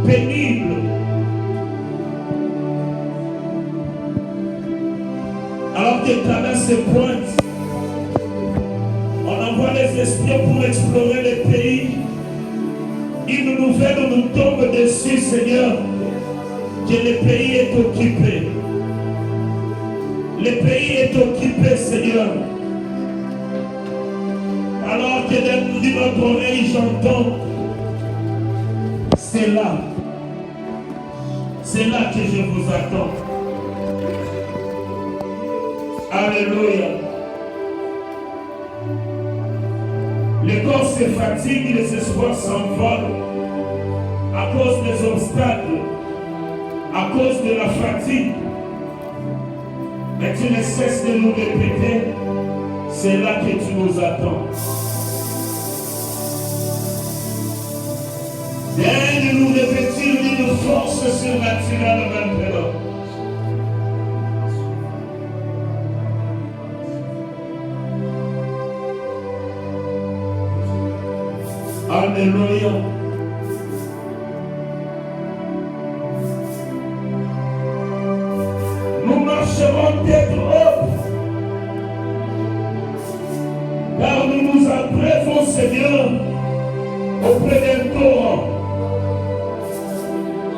pénible. Alors que Canaan se pointe, on envoie les espions pour explorer les pays. Une nouvelle nous tombe dessus, Seigneur, que le pays est occupé. Le pays est occupé, Seigneur. Alors que de notre oreille, j'entends, c'est là que je vous attends. Alléluia. Le corps se fatigue, les espoirs s'envolent à cause des obstacles, à cause de la fatigue. Mais tu ne cesses de nous répéter, c'est là que tu nous attends. Viens de nous revêtir d'une force surnaturelle maintenant. Alléluia. Nous marcherons tête haute, car nous nous apprêtons, Seigneur, auprès d'un torrent.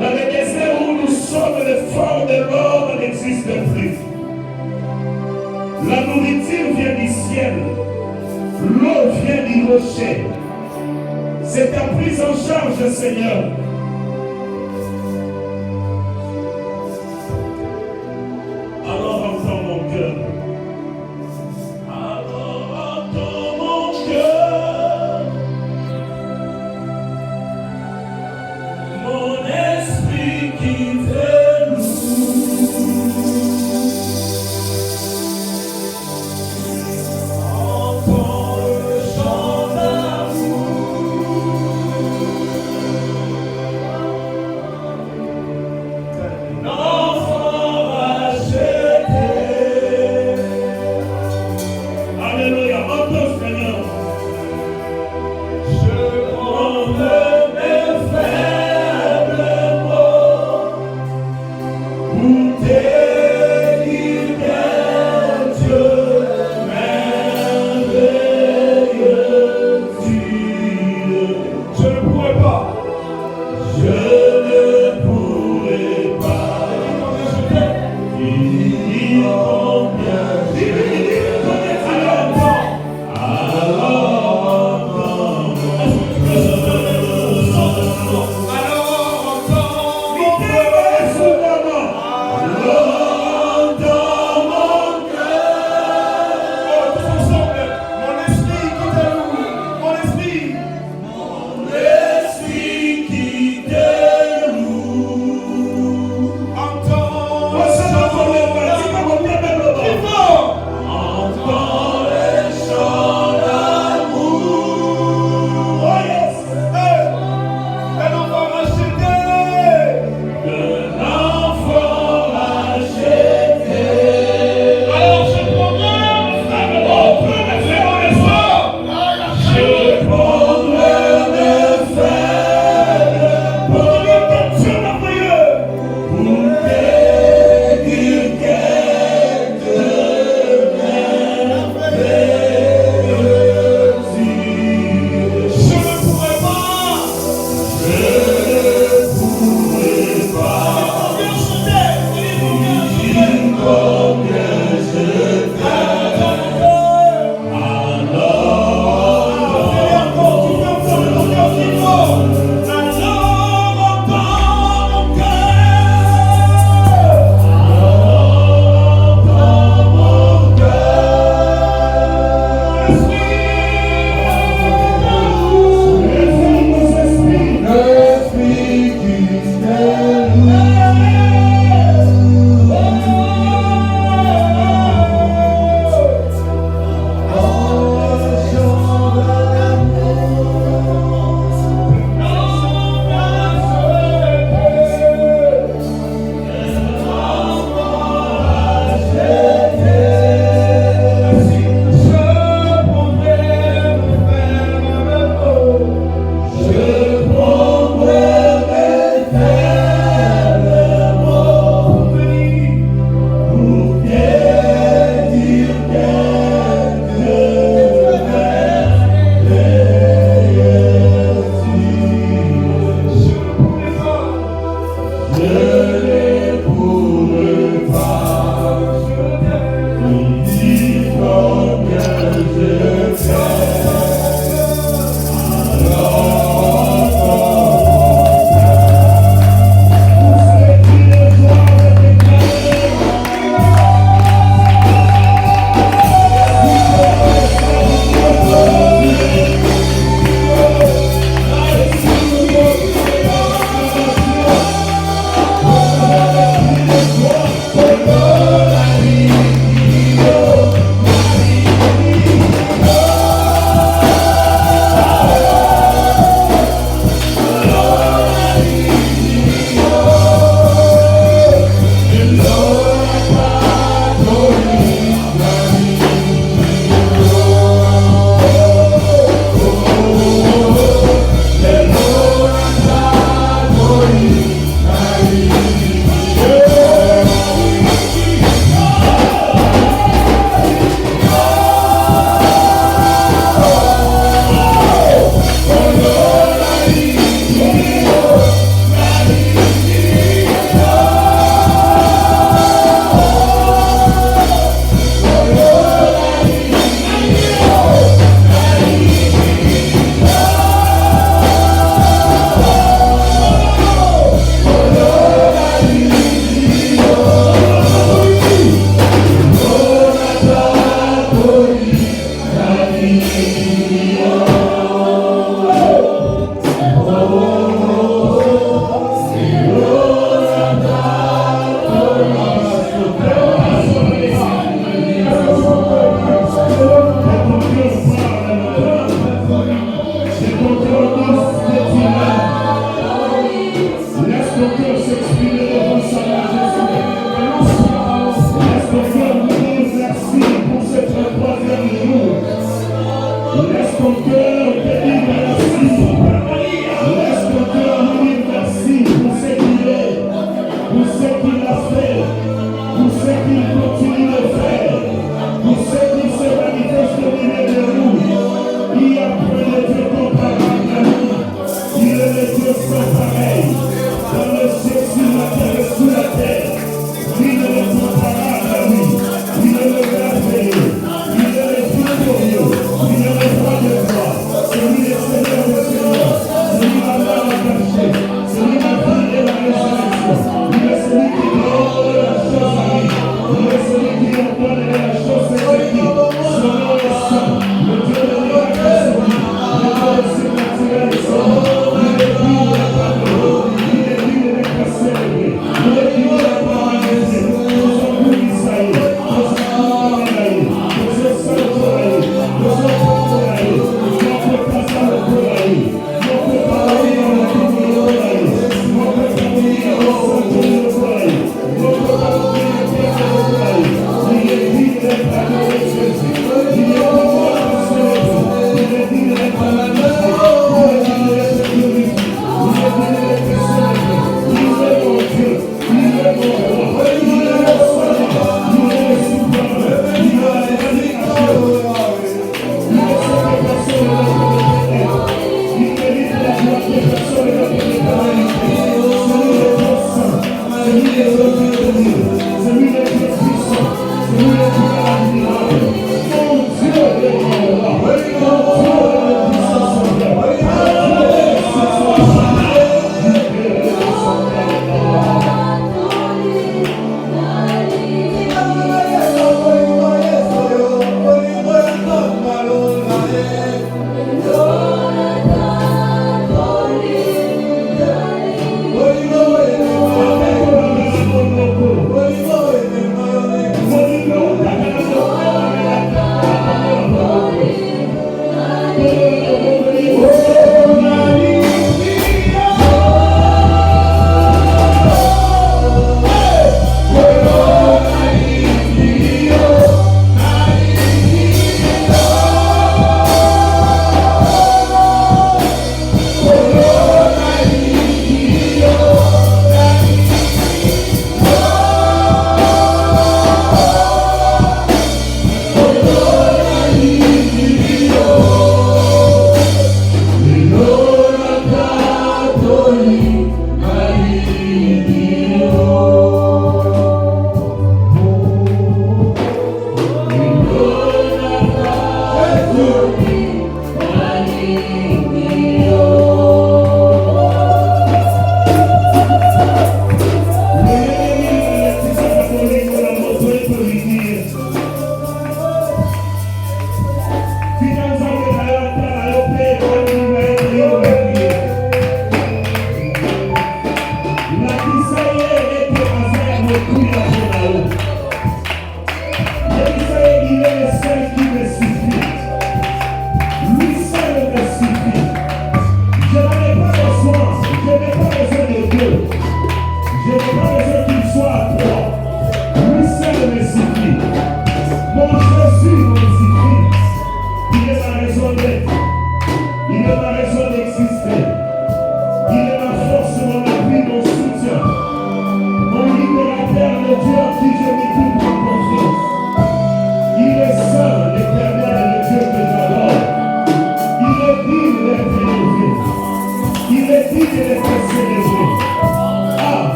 Dans le désert où nous sommes, le fort de l'homme n'existe plus. La nourriture vient du ciel, l'eau vient du rocher. C'est ta prise en charge, Seigneur. Alors entends mon cœur. Alors entends mon cœur. Mon esprit qui te loue. Entends le chant d'amour. L'enfant racheté. Alléluia, entends Seigneur. Je prends de mes faibles mots pour te dire quel Dieu merveilleux tu es. Je ne pourrai pas. Je ne pourrai pas dire combien mon esprit qui t'aime.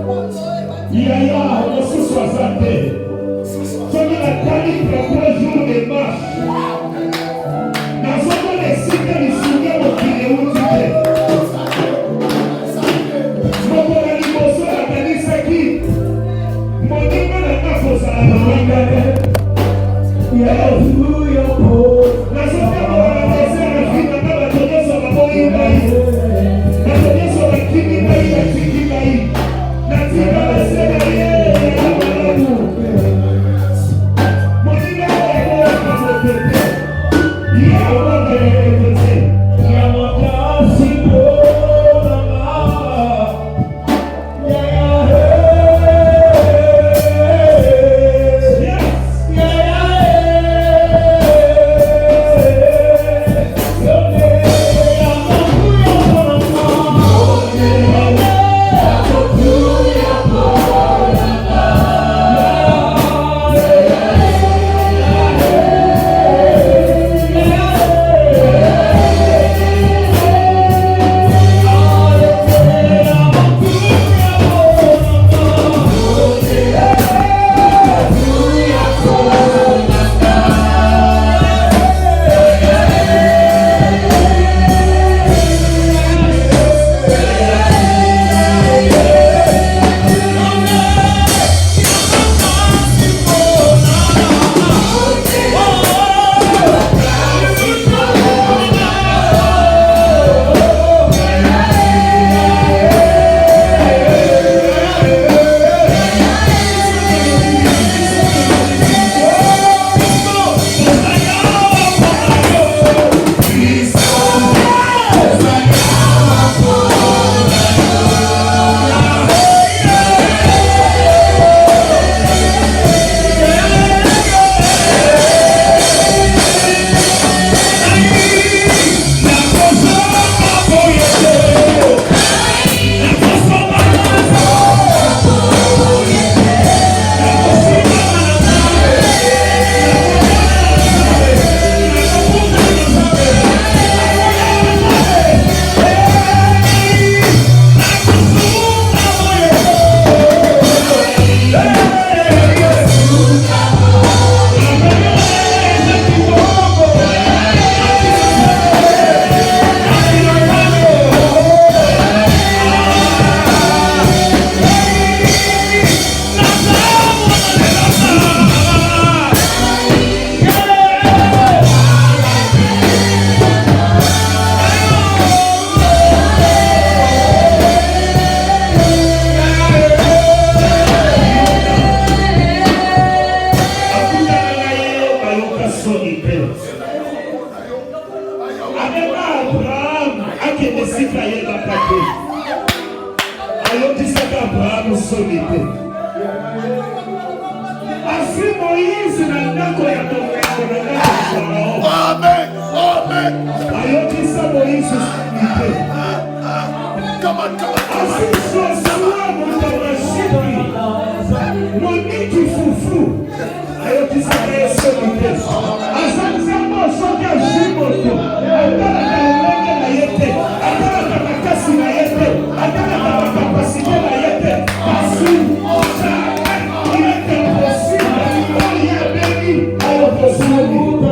Yaya, mosusu azate. Soki natali propre jour de marche. Nazomona esika lisungi ya mokili euti te. Mokola liboso nakanisaki moninga nanga kozala na wanga te. Nazomona bapesa na fina na bato nyonso baboyi ngai. Bato nyonso bakimi ngai batiki ngai. Natika basela ye ya malamu. Moninga oyo akopepe. Ya wanga ya kote. Ya makasi bonanga. Ya Impossible.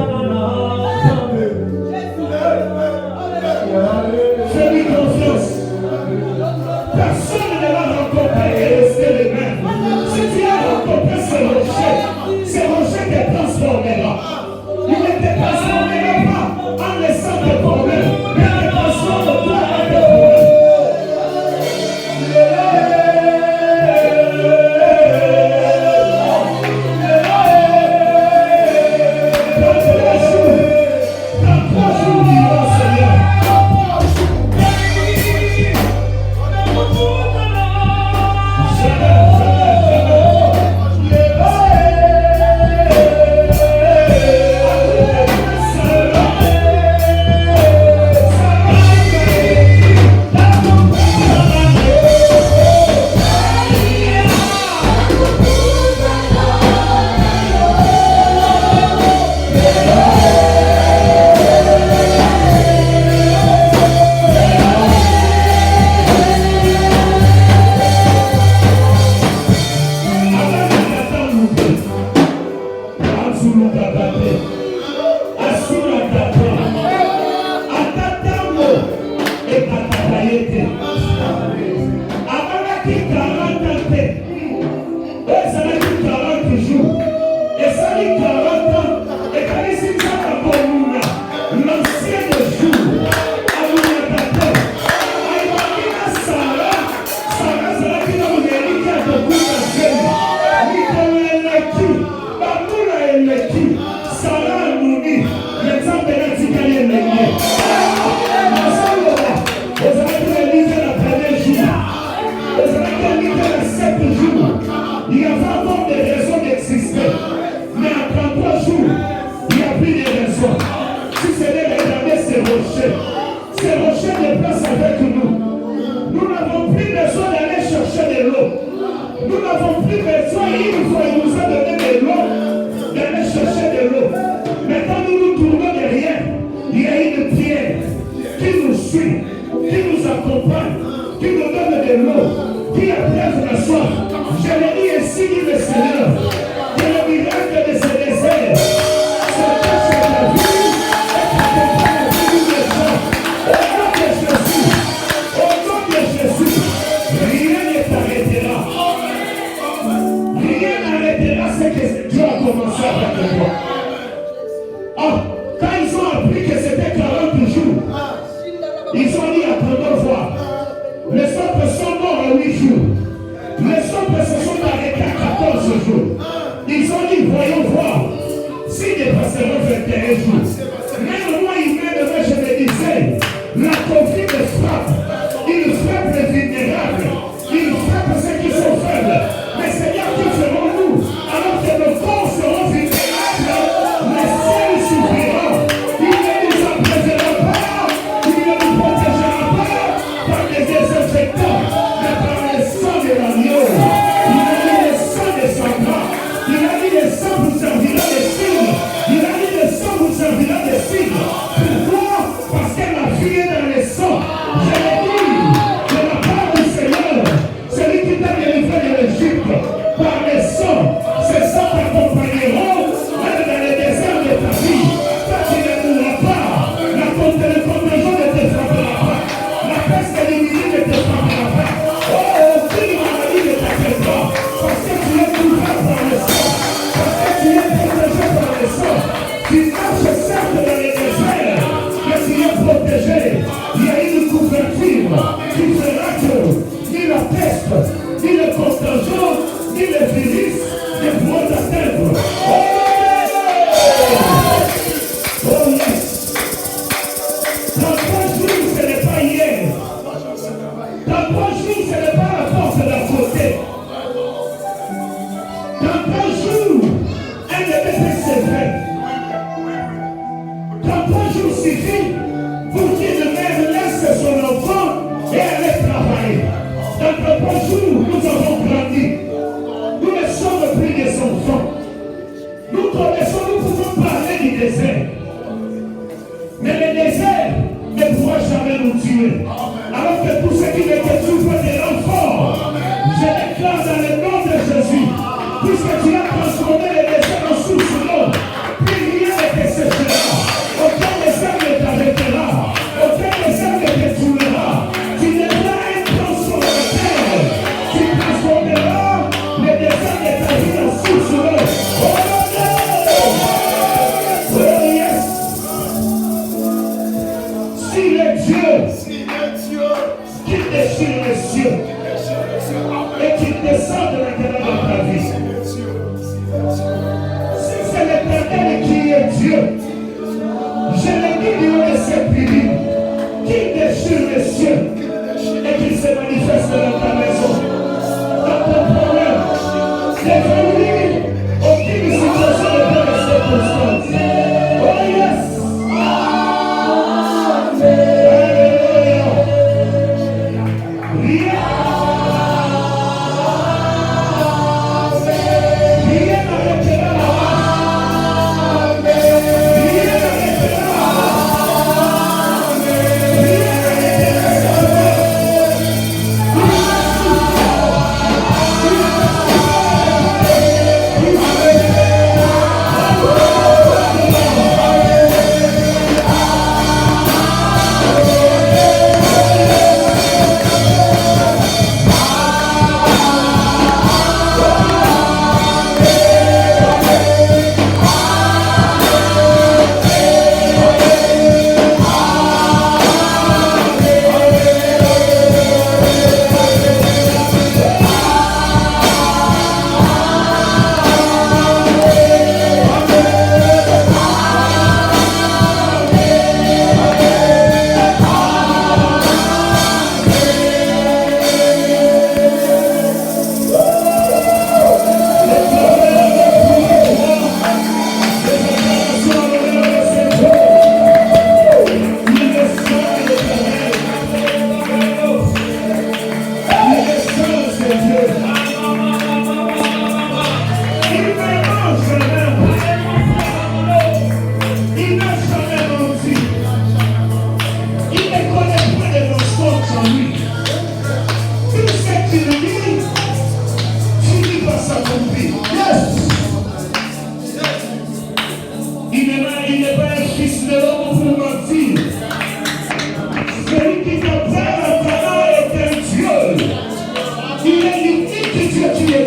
ans. Et ça n'a que 40 jours. Et ça dit 40 ans. Et quand il s'est dit à Bomouna, l'ancien jour, à Mouna-Paté, à Ibrahima Sarah, Sarah qui n'a pas eu qu'à te couper. Nicolas Bamouna Eleki, Sarah Nouni, l'exemple de la Ticali Eleki. Vous avez lisé la première jour. Vous avez lisé la 7 jours. Il y avait encore des raisons d'exister. Mais à 33 jours, il n'y a plus de raisons. Si c'est de regarder ces rochers déplacent avec nous. Nous n'avons plus besoin d'aller chercher de l'eau. Nous n'avons plus besoin, il nous a donné de l'eau, d'aller chercher de l'eau. Maintenant, nous nous tournons derrière. Il y a une pierre qui nous suit, qui nous accompagne, qui nous donne de l'eau, qui apaise la soif. Je l'ai dit ainsi, dit le Seigneur, que le miracle de ce désert, c'est que c'est la vie et qui accompagne la vie des gens. Au nom de Jésus, rien ne t'arrêtera. Rien n'arrêtera ce que Dieu a commencé avec toi. Ah, quand ils ont appris que c'était 40 jours, ils ont dit à première fois, les autres sont morts à 8 jours. Les autres se sont arrêtés à 14 jours. Ils ont dit, voyons voir s'ils dépasseront 21 jours. Même moi, humainement, je me disais, la Covid me frappe. Il frappe les vulnérables. Il frappe ceux qui sont faibles. Mais Seigneur, que ferons-nous alors que nos corps seront vulnérables? Le ciel suffira. Il ne nous apaisera pas. Il ne nous protégera pas par des désinfectants, mais par le sang de l'agneau. Il a dit le sang de Sandra. Il a dit le sang vous servira de signe. Il a dit le sang vous servira de signe. Pourquoi? Parce que la vie est dans le sang. Je l'ai dit de la part du Seigneur, celui qui t'a délivré de l'Égypte, par le sang, ces sangs t'accompagneront même dans les déserts de ta vie. Toi qui ne mourras pas, la contagion ne te frappera pas, la peste et l'ennemi ne te frappera pas. Oh, aucune maladie ne t'affectera, parce que tu es couvert par le sang, parce que tu es protégé par le sang. Tu marches certes dans les déserts, mais tu es protégé. Il y a une couverture qui fera que ni la peste, ni le contagion, ni le virus ne pourront t'atteindre. Oh yes! Dans 3 jours, ce n'est pas hier. Dans 3 jours, ce n'est pas la force d'à côté. Dans 3 jours, un bébé c'est vrai. Dans 3 jours suffit pour qu'une mère laisse son enfant et aller travailler. Dans 3 jours, nous avons grandi. Nous ne sommes plus des enfants. Nous connaissons, nous pouvons parler du désert. Mais le désert ne pourra jamais nous tuer. Alors que tous ceux qui ne te souffrent des renforts, je déclare dans le nom de Jésus, puisque tu as transformé le désert en source d'eau, plus rien ne te séchera. Aucun désert ne t'arrêtera. Aucun désert ne te tuera. Tu deviens un transformateur. Tu transformeras le désert de ta vie en source d'eau. Oh non! Oh yes! Si le Dieu qui déchire les cieux et qui descend de l'intérieur de ta vie, si c'est l'Éternel qui est Dieu, je l'ai dit du haut de ses piliers, qui déchire les cieux et qui se manifeste dans ta maison, dans ton problème, devant lui, aucune situation ne peut rester constante. Oh yes! Rien n'arrêtera la marche.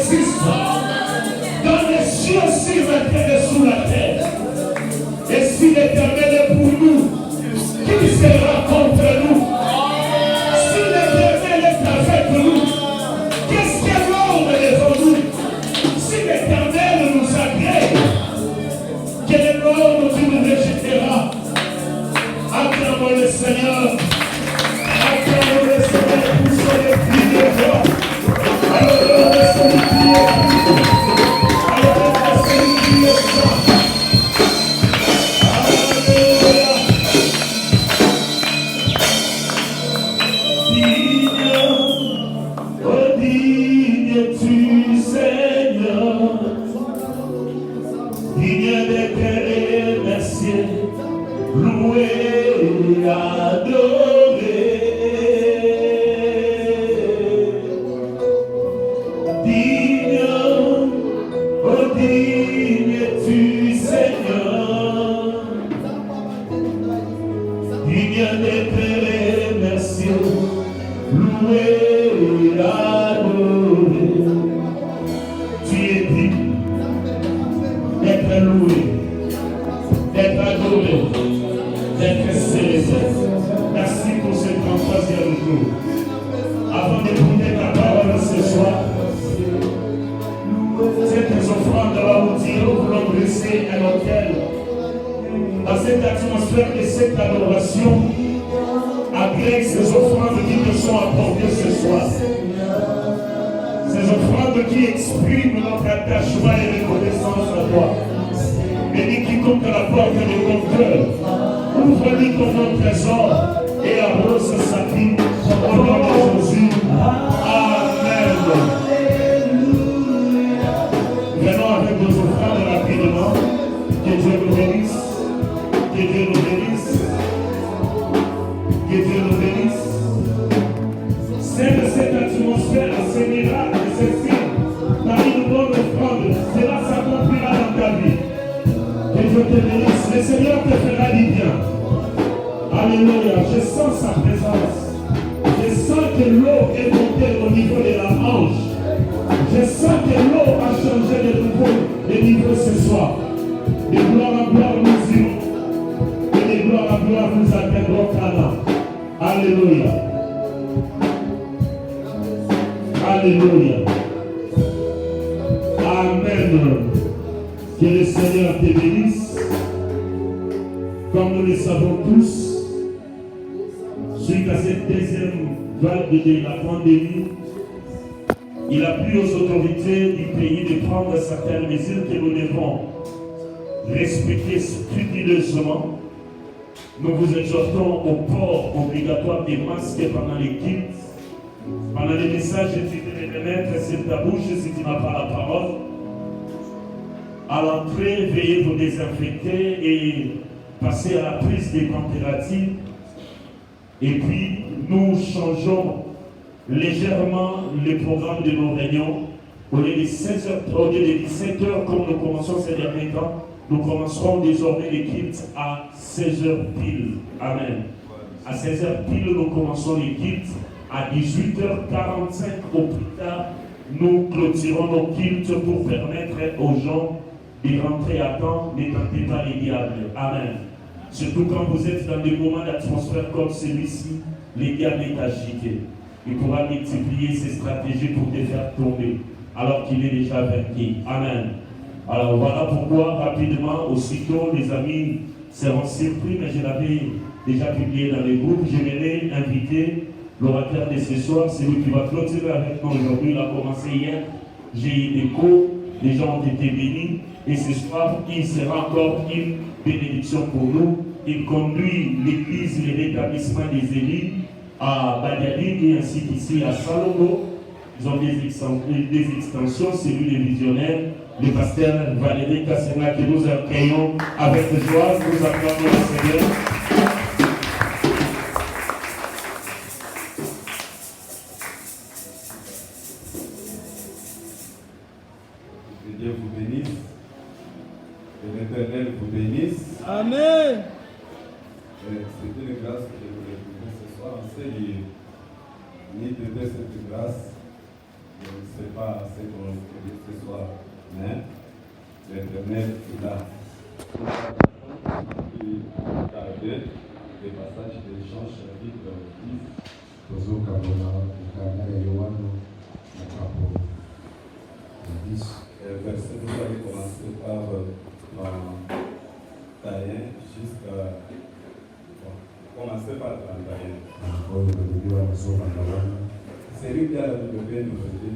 existe dans les cieux, sur la terre et sous la terre. Et si l'Éternel est pour nous, qui sera contre nous? Si l'Éternel est avec nous, qu'est-ce que l'homme est devant nous? Si l'Éternel nous agrée, quel est l'homme qui nous rejettera? Acclamons le Seigneur. Acclamons le Seigneur pour son esprit de joie. Alors laissez-nous prier. Alors laissez-nous prier ça. Alléluia. Digne, oh digne-tu Seigneur, digne d'être remercié, loué, adoré. Digne, oh digne-tu Seigneur, digne d'être remercié, loué, adoré. Tu es digne d'être loué, d'être adoré, d'être célébré. Merci pour ce 33e jour. Avant d'écouter ta parole ce soir, cette offrande va vous dire, nous voulons dresser un autel. Dans cette atmosphère de cette adoration, agrègue ces offrandes qui te sont apportées ce soir. Ces offrandes qui expriment notre attachement et reconnaissance à toi. Bénis quiconque à la porte de ton cœur. Ouvre-lui ton nom trésor et arrose sa vie au nom de Jésus. Amen. Venons avec nos offrandes rapidement. Que Dieu nous bénisse. Que Dieu nous bénisse. Que Dieu nous bénisse. C'est de cette atmosphère, ces miracles, ces signes, parmi nous donne offrande. Cela s'accomplira dans ta vie. Que Dieu te bénisse. Le Seigneur te fera du bien. Alléluia. Je sens sa présence. Je sens que l'eau est montée au niveau de la hanche. Je sens que l'eau a changé de niveau ce soir. De gloire en gloire nous irons. Et de gloire en gloire nous atteindrons Canaan. Alléluia. Alléluia. Amen. Que le Seigneur te bénisse. Comme nous le savons tous, suite à cette deuxième vague de la pandémie, il a plu aux autorités du pays de prendre certaines mesures que nous devons respecter scrupuleusement. Nous vous exhortons au port obligatoire des masques pendant les cultes. Pendant les messages, tu devais les mettre sur ta bouche si tu n'as pas la parole. À l'entrée, veuillez vous désinfecter et passer à la prise des températures. Et puis, nous changeons légèrement le programme de nos réunions. Au lieu de 16h, au lieu de 17h, comme nous commençons ces derniers temps, nous commencerons désormais les cultes à 16h pile. Amen. À 16h pile, nous commençons les cultes. À 18h45 au plus tard, nous clôturons nos cultes pour permettre aux gens de rentrer à temps. Ne tentez pas les diables. Amen. Surtout quand vous êtes dans des moments d'atmosphère comme celui-ci, les diables est agité. Il pourra multiplier ses stratégies pour te faire tomber, alors qu'il est déjà vaincu. Amen. Alors voilà pourquoi, rapidement, aussitôt, les amis seront surpris, mais je l'avais déjà publié dans les groupes. J'aimerais inviter l'orateur de ce soir, c'est lui qui va clôturer avec nous aujourd'hui. Il a commencé hier. J'ai eu des cours, les gens ont été bénis. Et ce soir, il sera encore une bénédiction pour nous. Il conduit l'église, le rétablissement des élites à Badiadi et ainsi qu'ici à Salomo. Ils ont des extensions, c'est lui le visionnaire, le pasteur Valérie Kassena que nous accueillons avec joie. Nous acclamons le Seigneur. Que Dieu vous bénisse. Que l'Éternel vous bénisse. Amen. C'est une grâce que je voulais vous ce soir. On sait ni de cette grâce. ne sais pas ce qu'on va dire ce soir, mais l'Éternel est là. Des passages de Jean chapitre 10. Verset, vous allez commencer par Taïen jusqu'à... Commencez par 31. C'est lui qui a la Bible nous aider.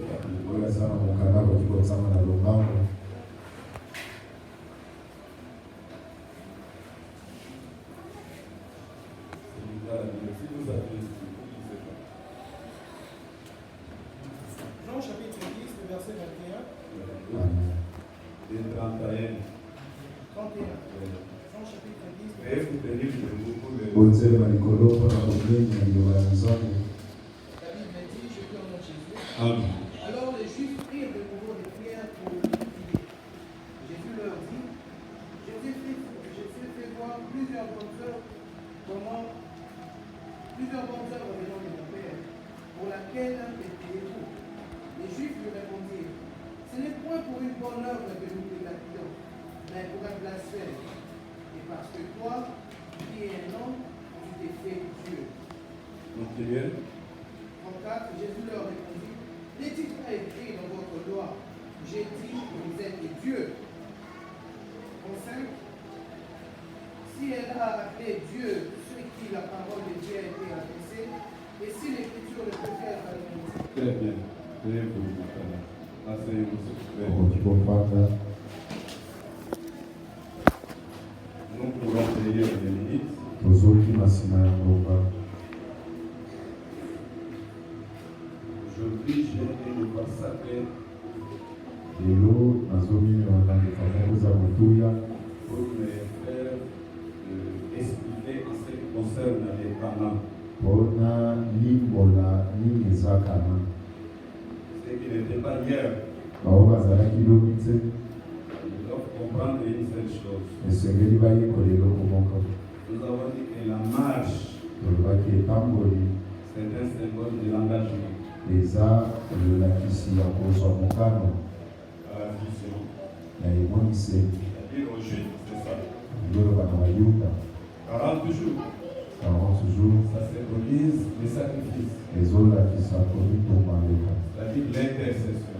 Jean chapitre 10, le verset 21. Et 31. 31. Jean chapitre 10. Et vous tenez beaucoup de... La Bible dit, je prie au nom de Jésus. Amen. Alors les Juifs prirent de nouveau des prières pour le liquider. Jésus leur dit, je vous ai fait voir plusieurs bonnes œuvres venant de mon Père, pour laquelle êtes-vous? Les Juifs lui répondirent, ce n'est point pour une bonne œuvre que nous te lapidons, mais pour un blasphème. Et parce que toi, qui es un homme, tu t'es fait Dieu. Continuez. 34, Jésus leur répondit, n'est-il pas écrit dans votre loi, j'ai dit que vous êtes des dieux? 35, si elle a appelé Dieu ceux qui la parole de Dieu a été adressée, et si l'écriture ne peut faire à l'humanité. Très bien. Très bien. Asseyez-vous, s'il vous plaît. Nous pouvons prier des minutes. Aujourd'hui, j'ai une voix sacrée pour mes frères expliquer en ce qui concerne les parents. Ce qui n'était pas hier. Ils doivent comprendre une seule chose. Nous avons dit que la marche, c'est un symbole de l'engagement. À la vision. C'est-à-dire aux Juifs, c'est ça. 40 jours. Ça symbolise le sacrifice. C'est-à-dire l'intercession.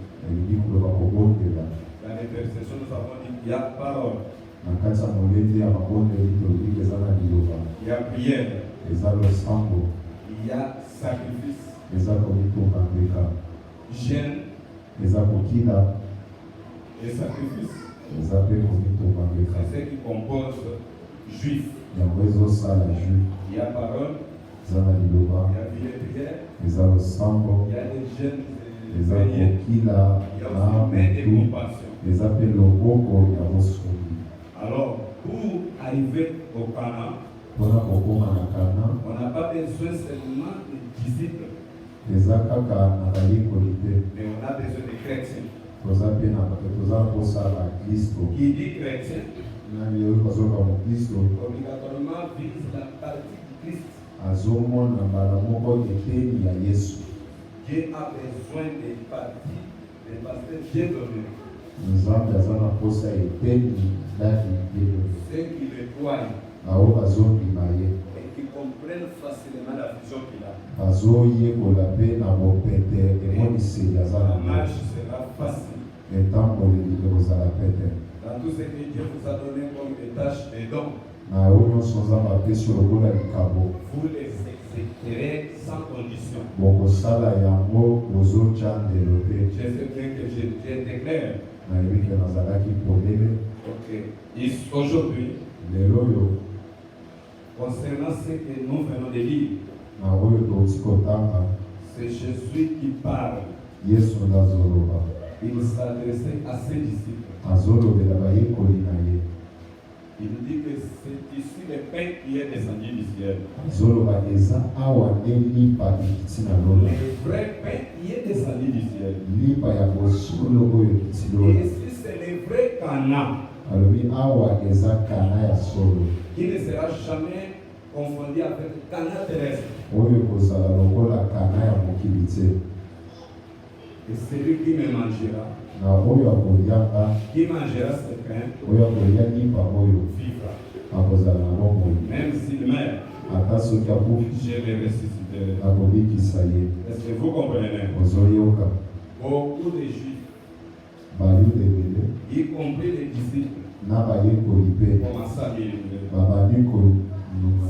Dans l'intercession, nous avons dit qu'il y a parole. Il y a prière. Il y a sacrifice. Jeûne et sacrifice. C'est ce qui compose juif. Il y a parole. Il y a prière. Il y a des jeûnes. Il y a aussi main et compassion. Alors, pour arriver au Canaan, on n'a pas besoin seulement de disciples, mais on a besoin de chrétiens. Qui dit chrétien, obligatoirement vise la partie du Christ. Dieu a besoin des parties, des pasteurs bien donnés. Ceux qui le croient et qui comprennent facilement la vision qu'il a. La marche sera facile. Dans tout ce que Dieu vous a donné comme des tâches et dons, vous les exécuterez sans condition. Je sais bien que j'étais clair. Ok. Aujourd'hui, concernant ce que nous venons de lire, c'est Jésus qui parle. Il s'adressait à ses disciples. Il dit que c'est ici le pain qui est descendu du ciel. Le vrai pain qui est descendu du ciel. Et ici c'est le vrai Canaan. Qui ne sera jamais confondu avec Canaan terrestre. Et celui qui me mangera, na oyo akoliaka qui mangera ce pain, oyo akolia lipa oyo vivra. akozala na bomoi Même s'il meurt, ata soki akufi je le ressusciterai. akobikisa ye. Est-ce que vous comprenez? Ozoyoka Beaucoup de Juifs, bayuda ebele y compris les disciples, na bayekoli mpe commencent à murmurer. babandi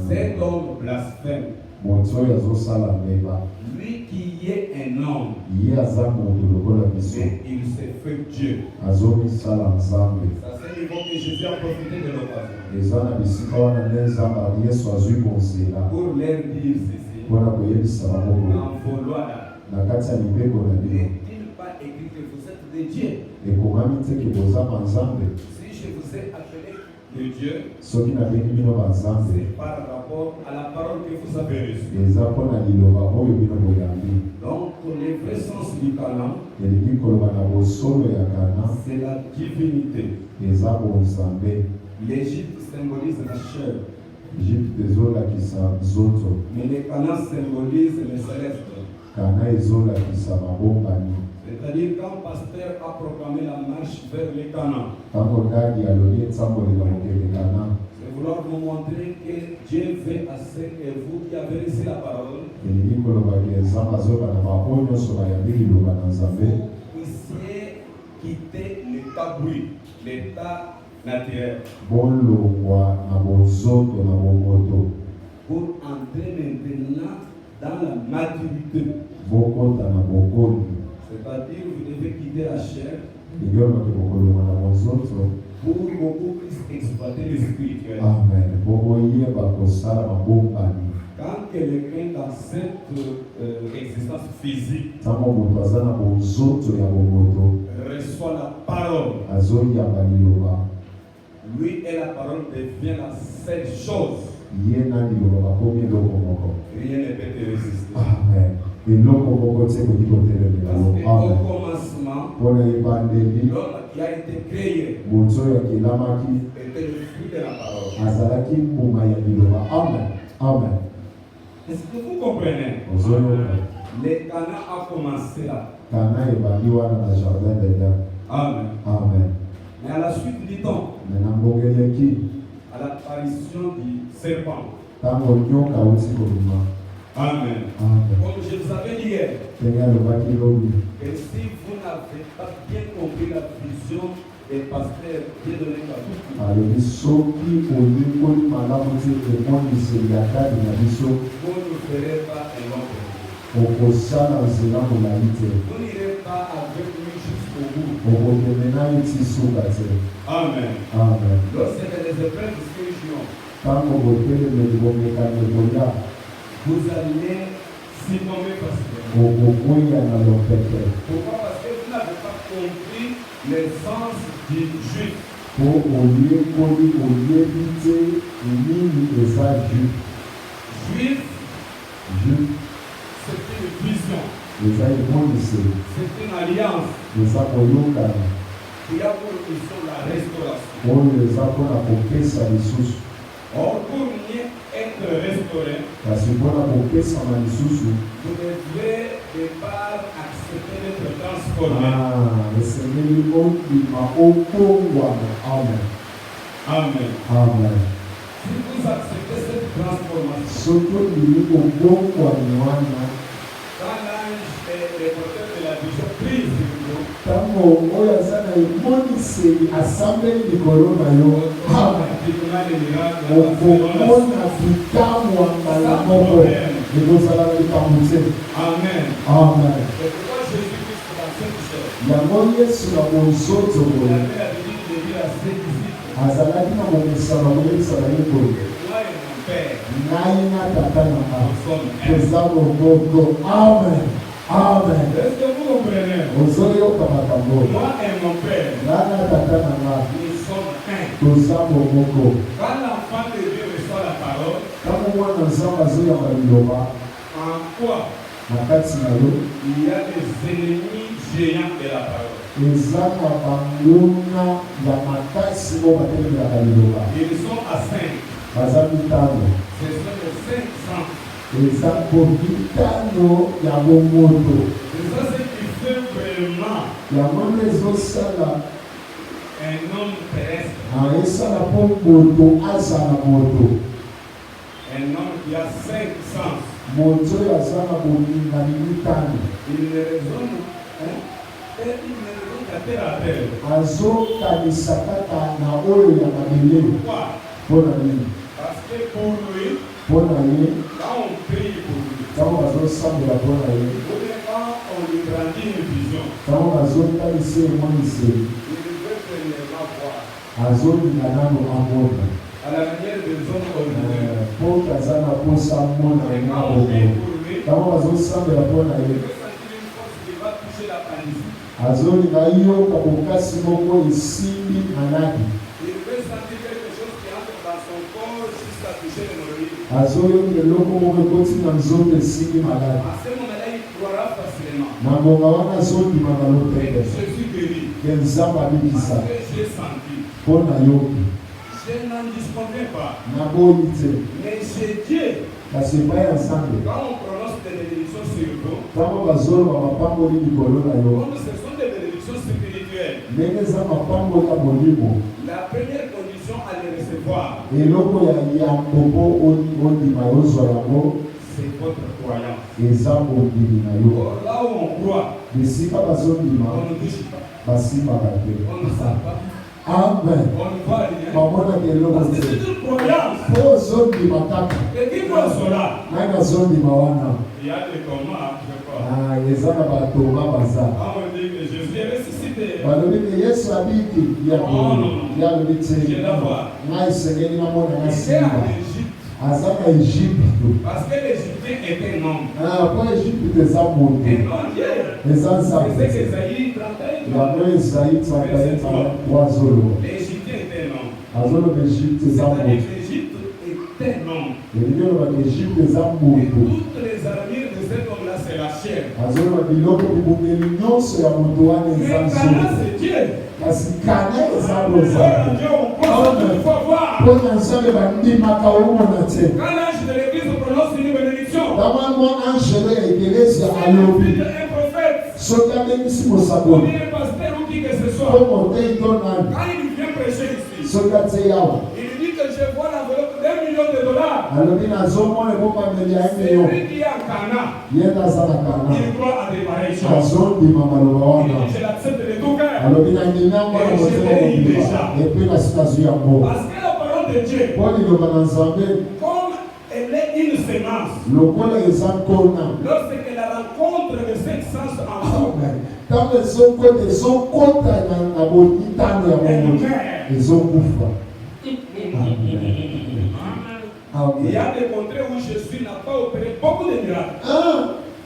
Cet kolunga homme blasphème. moto oyo azosala mbeba Lui qui est un homme, ye aza moto lokola biso mais il s'est fait Dieu. azomisala nzambe. C'est à ce niveau que Jésus a profité de l'occasion eza na bisika wana nde nzambe yesu azwi bonzela pour leur dire ceci. mpona koyebisa bango boye En vos lois, na kati ya mibeko na bino n'est-il pas écrit que vous êtes des dieux? ekomami te ke boza banzambe. Si je vous ai appelé de Dieu, soki nabengi bino banzambe c'est par rapport à la parole que vous avez reçue. eza mpona liloba oyo bino boyambi. Donc, le vrai sens du Canaan, elingi koloba na bosolo ya kana c'est la divinité. eza bonzambe. L'Égypte symbolise la chair, Egypte ezolakisa nzoto, mais le Canaan symbolise le céleste. kana ezolakisa mabombami. C'est-à-dire quand pasteur a proclamé la marche vers le Canaan, ntango ndagi alobi etsambolela kokende kana c'est vouloir vous montrer que Dieu veut à ce que vous qui avez reçu la parole, elingi koloba ke nzambe azobana bango nyonso bayambi liloba na nzambe puissiez quitter l'état bruit, l'état naturel, bolongwa na bozoto na bomoto pour entrer maintenant dans la maturité. bokota na bokoli. C'est-à-dire vous devez quitter la chair elingi olobaki bokolongwa na bozoto. pour beaucoup plus exploiter le spirituel. Amen. bokoyeba kosala mabombami. Quand quelqu'un dans cette existence physique ntango moto aza na bozoto ya bomoto reçoit la parole, azoyamba liloba lui et la parole devient la seule chose. ye na liloba bakomi eloko moko. Rien ne peut te résister. Amen. eloko moko te koki kotelemela Parce yo. qu'au Amen. commencement, mpona ebandeli l'homme qui a été créé moto oyo akelamaki était le fruit de la parole. azalaki mbuma ya liloba. Amen. Amen. Est-ce que vous comprenez? ozoyoka Le Canaan a commencé là. kana ebandi wana na jardin d'Eden. Amen. Amen. Mais à la suite du temps, me na mbongeleki à l'apparition du serpent. ntango nyoka auti kobima. Amen. Amen. Comme je vous avais dit hier, ndenge alobaki lobi que si vous n'avez pas bien compris la vision des pasteurs Dieudonné Kabuki, alobi soki oyekoli malamu te emoniseli ya kadi na biso vous ne ferez pas un long terme. okosala nzela molai te. Vous n'irez pas avec lui jusqu'au bout. okokende na ye ti suka te. Amen. Amen. Lorsque les épreuves spirituelles, ntango botelemeli bomekani koya vous allez succomber facilement. okokwea na lopepe Pourquoi? Parce que vous n'avez pas compris le sens du juif. po oyekoli oyebi te nini eza ju Juif, c'est une vision, eza emoniseli c'est une alliance eza koyokana qui a pour mission la restauration. oyo eza mpona kopesa lisusu. Or, pour mieux être restauré, kasi mpona kopesama lisusu vous devez de part accepter d'être transformé. esengeli obima okongwana. Amen. Amen. Amen. Si vous acceptez cette transformation, soki olimi kobongwani wana quand l'ange et le porteur de la vision prie sur vous, ntango oyo aza na emoniseli asambeli likolo na yo. Amen. automatiquement les miracles okomona bikamwa mbala moko ekozala na likambo te. Amen. Amen. C'est pourquoi Jésus-Christ dans cette chair, yango yesu na bozoto il boye avait l'habitude de dire à ses disciples, azalaki na bomesana koyebisana ye boye moi et mon Père, ngai na tata na nga nous sommes un. toza bomoko. Amen. Amen. Est-ce que vous comprenez? ozoyoka makambo oyo. Moi et mon Père, ngai na tata na nga nous sommes un. toza bomoko. Quand l'enfant de Dieu reçoit la parole, ntango mwana nzambe azoyamba liloba en quoi na kati na yo il y a des ennemis géants de la parole? eza na banguna ya makasi oyo batelemelaka liloba. Ils sont à 5. baza mitano. Ce sont les 500. eza po mitano ya bomoto. C'est ça ce qui fait La mona ezosala un homme terrestre, esala mpo moto azala moto. un homme qui a 5 sens. Moto oyo aza na boningani mitano. Il ne raisonne qu'à terre à terre. Azokanisa kaka na oyo ya mabele. Pourquoi? Mpona nini? Parce que pour lui, Mpona ye quand on prie pour lui, ntango bazosambela mpona ye, ou bien quand on lui grandit une vision, ntango bazotalisa emoniseli, il veut premièrement voir azolinga nano amona à la manière des hommes ordinaires. mpo aza na posa mona Et na quand on bongo. prie pour lui, Ntango bazosambela mpona il ye, veut sentir une force qui va toucher la paralysie. azolinga yoka bokasi moko esimbi manadi. Il veut sentir quelque chose qui entre dans son corps jusqu'à toucher l'hémorroïde. Azoyoka eloko moko ekoti na nzoto esimbi maladi. À ce moment-là, il croira facilement. Na ngonga wana azondimaka Et lopete je suis guéri. ke nzambe abikisa Parce que j'ai senti. mpo na yoki Je n'en disconviens pas. naboyi te. Mais chez Dieu, kasi epai ya nzambe quand on prononce des bénédictions sur vous, ntango bazoloba mapamboli likolo na yo, comme ce sont des bénédictions spirituelles, ndenge eza mapamboli ya molimo, la première condition à les recevoir, eloko ya mpo ondima yozwa yango c'est votre croyance. eza bondimi na yo. Or, là où on croit, Bisika on bazondima ne touche pas, basimbaka te. on ne sent pas, Amen. on ne voit rien. bamonaka eloko Parce que te c'est une croyance. mpo ozondima kaka. Et qui croit cela? nani azondima wana? Il y a des communs, je crois. Eza na bato babaza Quand on dit que Jésus est ressuscité, balobi te yesu abiki yalobi te ngai esengeli namona il est nasimba en Égypte. aza na Egypte. Parce que l'Égyptien était un homme. Mpo Egypte eza moto Et non Dieu. eza nzambe. C'est que Esaïe 31. yango Esaïe 31 azoloba L'Égyptien était un homme. azoloba Egypte eza C'est-à-dire moto. que l'Égypte était un homme. elingi olobaka Egypte eza Et moto. toutes les armures de cet homme-là, c'est la chair. azoloba biloko bibongeli nyonso ya moto wana eza Mais Cana, nzoto. c'est Dieu. kasi kana eza Oh, lozala Dieu, on croit ça, il faut voir. mpo na nzambe bandimaka omona te. Quand l'ange de l'église prononce une bénédiction, ntango angelo ya ekelesi c'est le alobi fils d'un prophète, soki abengisi ou mosakoli bien un pasteur ou qui que ce mpo soit, motei to nani quand il vient prêcher ici, soki atie yawa il dit que je vois l'enveloppe d'$1 million. alobi nazomona ebomameli ya C'est emilio lui qui est en Cana. ye nde aza na kana Il croit à des pareilles choses. azondima maloba Il wana dit, je l'accepte de tout cœur. alobi nandimi yango na motema mobimba epe nasi nazwi yango Parce que la parole de Dieu, mpo liloba na nzambe comme elle est une sémence, lokola eza nkona lorsque la rencontre de cinq sens ensemble, ntango ezokota na bonitano ya momoto ezokufa. il y a des contrées où Jésus n'a pas opéré beaucoup de miracles.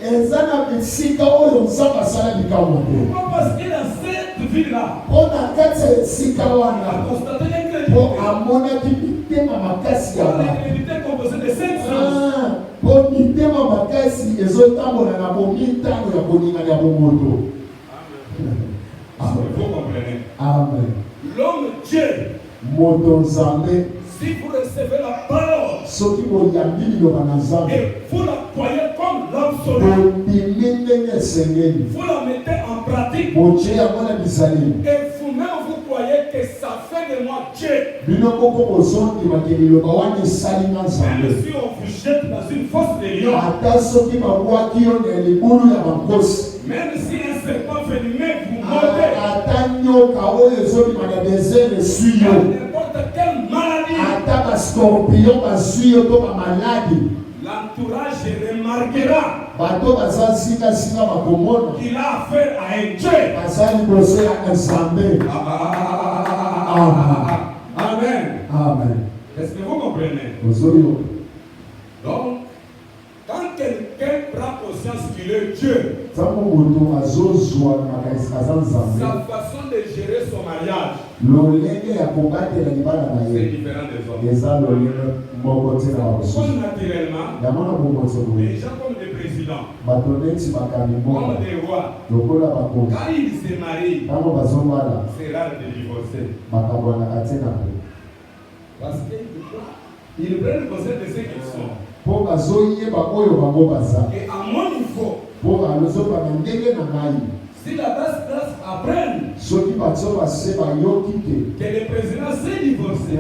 eza na bisika oyo nzambe asala likambo te. Pourquoi? Parce que dans cette ville-là, mpo na kati ya esika on a wana constaté mpo l'incrédulité. amonaki mitema makasi ya bato. L'incrédulité composée de cinq sens. mpo mitema makasi ezotambola na bomitano ya koningana ya bomoto. Vous comprenez? Amen. L'homme Dieu, moto nzambe si vous recevez la parole soki boyambi liloba na nzambe et vous la croyez comme l'absolu, bondimi ndenge esengeli vous la mettez en pratique botie yango na bizaleli et vous-même vous croyez que ça fait de moi Dieu. bino moko bozondimaki liloba wana esali na nzambe. Même si on vous jette dans une fosse de lion, ata soki babwaki yo na libulu ya makosi, même si un serpent venimeux vous mordait, ata nyoka oyo ezobima na desert eswi yo, n'importe quelle maladie, ata bascorpion bazwi yo to bamaladi, l'entourage remarquera bato baza nsika bakomona qu'il a affaire à un Dieu. baza liboso ya nzambe. Amen. Amen. Est-ce que vous comprenez? ozoyo Donc, quand quelqu'un prend conscience qu'il est Dieu, ntango moto azozwa na makanisi aza nzambe, sa façon de gérer son mariage, lolenge ya kobatela libala na c'est ye différent des hommes. eza lolenge moko te na bamosusu. Comme naturellement, yango na bomoto boye les gens comme des présidents, bato neti bakambi mboka comme des rois, lokola bakonzi quand ils se marient, ntango bazobala c'est rare de divorcer. bakabwanaka te na bo Parce qu'ils prennent conscience de ce qu'ils sont. mpo bazoyeba oyo bango baza Et à mon niveau, mpo bazobana ndenge na ngai si la grâce a que le président s'est divorcé.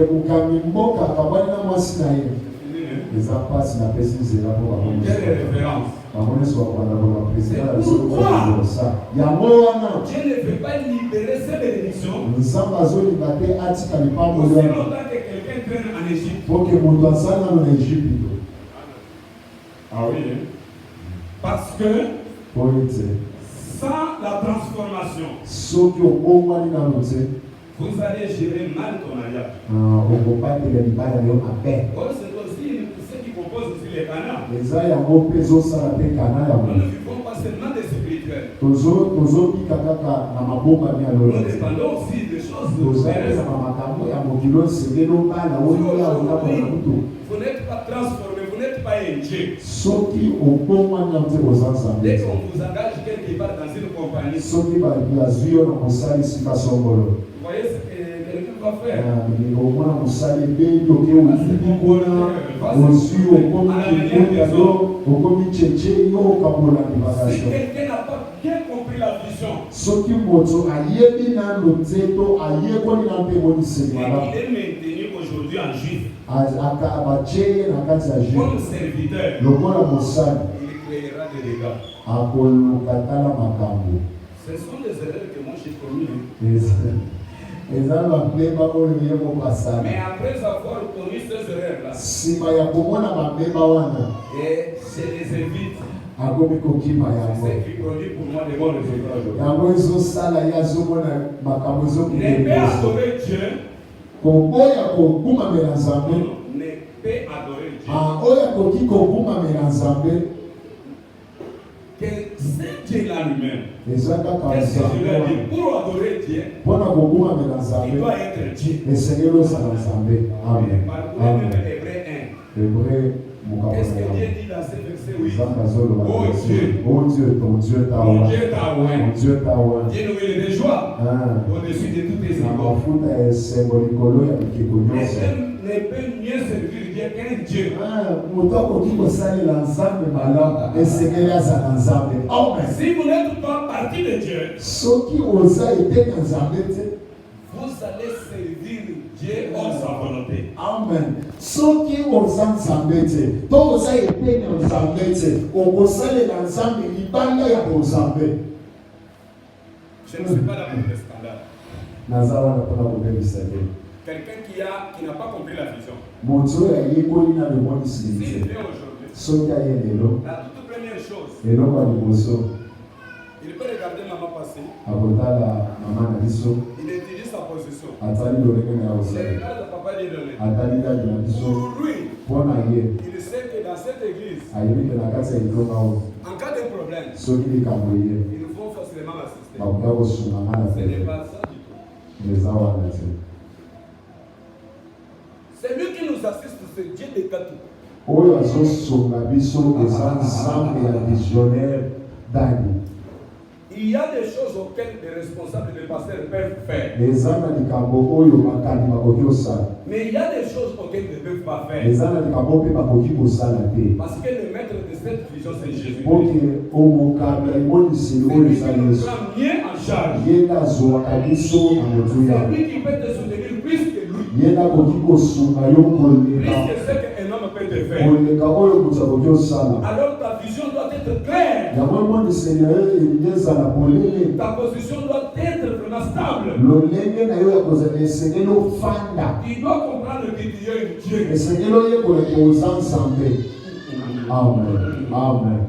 Quelle référence? Dieu ne veut pas libérer ses bénédictions aussi longtemps que quelqu'un traîne en Égypte. Ah oui, hein? Parce que sans la transformation, vous allez gérer mal ton mariage. C'est aussi ce qui compose aussi les canards. Nous ne vivons pas seulement des spirituels. Nous dépendons aussi des choses de vous n'êtes pas transformé, vous n'êtes pas un Dieu. Dès qu'on vous engage quelque part dans une compagnie, vous voyez ce que quelqu'un va faire. Si quelqu'un n'a pas bien compris la vision, il est maintenu aujourd'hui en juif. Comme serviteur, il créera des dégâts. Ce sont des erreurs que moi j'ai commises. Mais après avoir commis ces erreurs-là, et je les évite. C'est ce qui produit pour moi des bons résultats aujourd'hui. Ne peut adorer Dieu. Ne peut adorer Dieu. Que c'est Dieu là lui-même. Qu'est-ce que je veux dire? Pour adorer Dieu, il doit être Dieu. Amen. Parcourez même Hébreu 1. Qu'est-ce que Dieu dit dans ce verset 8? Oh Dieu, ton Dieu t'a oint. Dieu nous met de joie au-dessus de toutes les idoles. Ne peut mieux servir Dieu qu'un Dieu. Si vous n'êtes pas parti de Dieu, vous allez servir Dieu en sa volonté. Amen. Je ne suis pas là pour le scandale. Quelqu'un qui n'a pas compris la vision. S'il vient aujourd'hui, la toute première chose, il peut regarder maman passer. Il étudie sa position. Il regarde papa lui donner. Pour lui, il sait que dans cette église, en cas de problème, ils vont facilement assister. Ce n'est pas ça du tout. C'est lui qui nous assiste, c'est Dieu de Katou. Il y a des choses auxquelles les responsables, les pasteurs peuvent faire. Mais il y a des choses auxquelles ils ne peuvent pas faire. Parce que le maître de cette vision, c'est Jésus. C'est lui qui nous prend mieux en charge. C'est lui qui peut te soutenir plus que lui. Plus que ce qu'un homme peut te faire. Alors ta vision doit être claire. Ta position doit être vraiment stable. Il doit comprendre que Dieu est Dieu. Amen. Amen.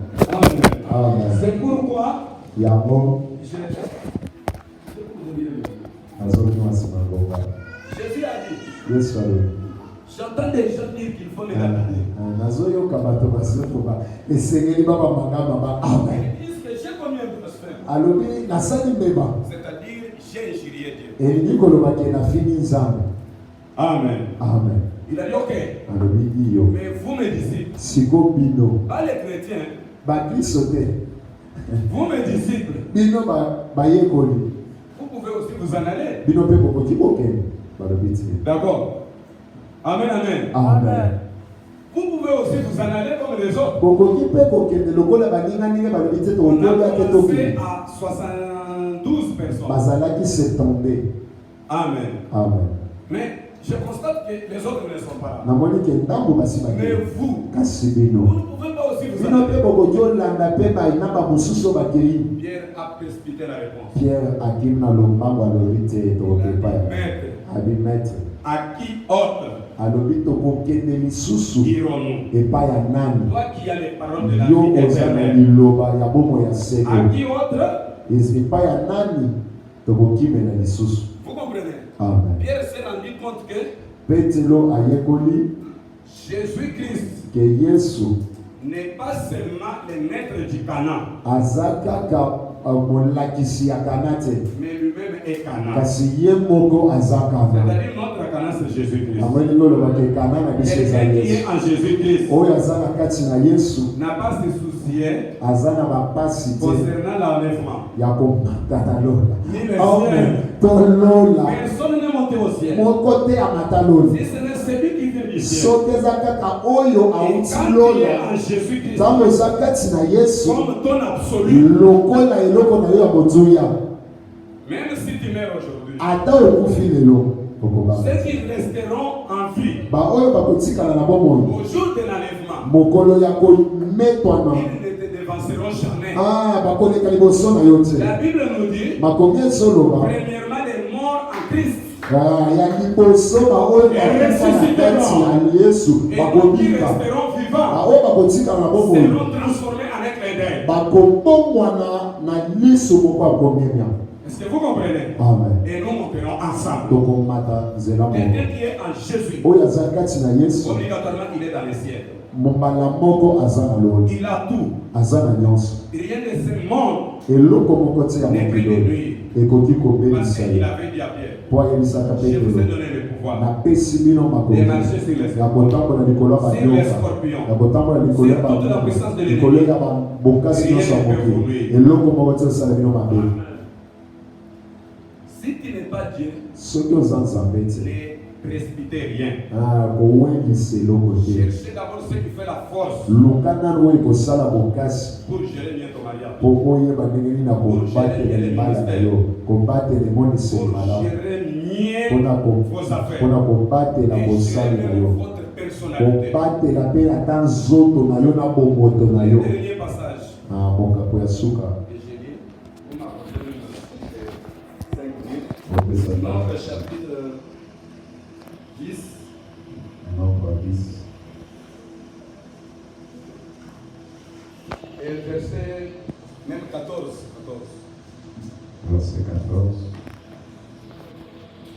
Amen. C'est pourquoi Jésus a dit, j'entends des gens dire qu'il faut les lapider. Ils disent que j'ai commis un blasphème. C'est-à-dire, j'ai injurié Dieu. Amen. Amen. Il a dit, ok. Mais vous me disciples, pas les chrétiens, vous mes disciples, vous pouvez aussi vous en aller. D'accord. Amen, amen. Amen. Vous pouvez aussi vous en aller comme les autres. On a commencé à 72 personnes. bazalaki se tomber. Amen. Amen. Mais je constate que les autres ne sont pas là. namoni ke ntango basi Mais bakei vous, kasi vous bino ne pouvez pas aussi vous bino mpe arrêter. bokoki olanda mpe bainamba mosusu oyo bakei. Pierre a précipité la réponse. Pierre akimi na lombango alobi te tokokepa Maître, abi maître à qui autre alobi tokokende lisusu irons-nous? epai ya nani Toi qui as les paroles de la yo vie oza na éternelle. liloba ya bomoi ya seko À qui autre? epai ya nani tokokimela lisusu. Vous comprenez? Amen. Pierre s'est rendu compte que petelo ayekoli Jésus-Christ ke yesu n'est pas seulement le maître du Canaan, aza kaka molakisi ya kana te mais lui-même est Canaan. kasi ye moko aza kana. C'est-à-dire notre Canaan, c'est Jésus-Christ. yango ndenge olobaka ekana na biso eza Quelqu'un qui est yesu en Jésus-Christ oyo aza na kati na yesu n'a pas se soucier aza na bapasi te concernant l'enlèvement. ya komata lola Ni le amen ciel. tolola Personne n'est monté au ciel. moko te amata lola Si ce n'est celui qui vient du ciel. soki eza kaka oyo Et auti quand tu es lola en Jésus-Christ, ntango eza kati na yesu comme ton absolu, lokola eloko na yo ya motuya même si tu meurs aujourd'hui, ata okufi lelo okobanga ceux qui resteront en vie baoyo bakotikala na bomoi au jour de l'enlèvement, mokolo ya kometwana ils ne te devanceront jamais. bakoleka liboso na yo te. La Bible nous dit, makomi ezoloba premièrement, les morts en Christ. ya liboso baoyo bakufa na kati ya yesu Et nous qui bakobika resterons vivants baoyo bakotikala na bomoi seront transformés en un clin d'œil. bakobomwana na liso moko akomemia. Est-ce que vous comprenez? Amen. Et nous monterons ensemble. tokomata nzela moko Quelqu'un qui est en Jésus, oyo aza kati na yesu obligatoirement, il est dans les cieux. mbala moko aza na loli Il a tout. aza na nyonso Rien de ce monde eloko moko te ya n'est pris de mokili lui. ekoki Parce kobebisa qu'il ye avait dit à Pierre, po ayebisaka je vous ai petelo donné le pouvoir napesi bino makoki de marcher sur les ya kotambola likolo ya sur les banyoka ya scorpions. kotambola likolo ya Sur toute la puissance de l'ennemi. likolo ya bokasi nyonso ya mokili eloko moko te osala bino mabe. Si tu n'es pas Dieu, soki oza nzambe te ne précipitez rien. kowengisa eloko te Cherchez d'abord ce qui fait la force luka nani oyo ekosala bokasi pour gérer bien ton mariage. po oyeba ndenge nini na kobatela libala na yo kobatela emoniseli Pour malamu gérer mieux mpona vos affaires. kobatela Et bosali gérer na yo même votre personnalité. kobatela mpe ata nzoto na yo na bomoto na yo. Dernier passage. mokapo ya suka Et j'ai dit, vous m'accordez une 5 minutes. opesa Nombre chapitre 10. nombre ya 10 Et le verset même 14. verset 14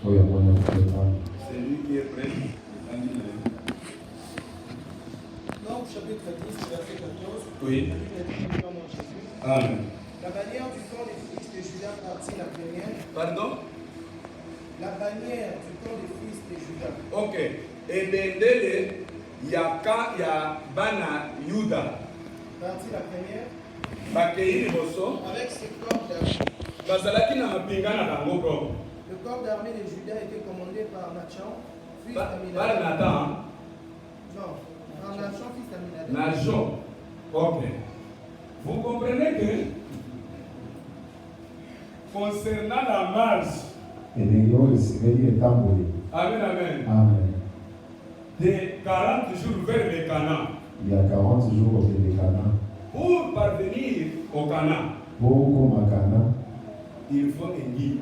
oyo amoni akutana C'est lui qui est prêt. Donc, chapitre 10, verset 14. Oui. Comment Jésus. Amen. La bannière du camp des fils de Judas partit la première. Pardon? La bannière du camp des fils de Judas. Ok. Ebendele ya bana Yuda. Partit la première. Bakei liboso. Avec ses corps d'armée. Bazalaki na mapinga na bango propre. Le corps d'armée de Judas était commandé par Nachan, fils Par d'Aminadab. Nathan. Non, par Nachan, fils d'Aminadab. Najon. Ok. Vous comprenez que concernant la marche, elenge oyo esengeli etamboli. amen, amen, Amen. de 40 jours vers le Canaan, Il y a 40 jours okende Kana. pour parvenir au Canaan, Po okoma Kana il faut un guide.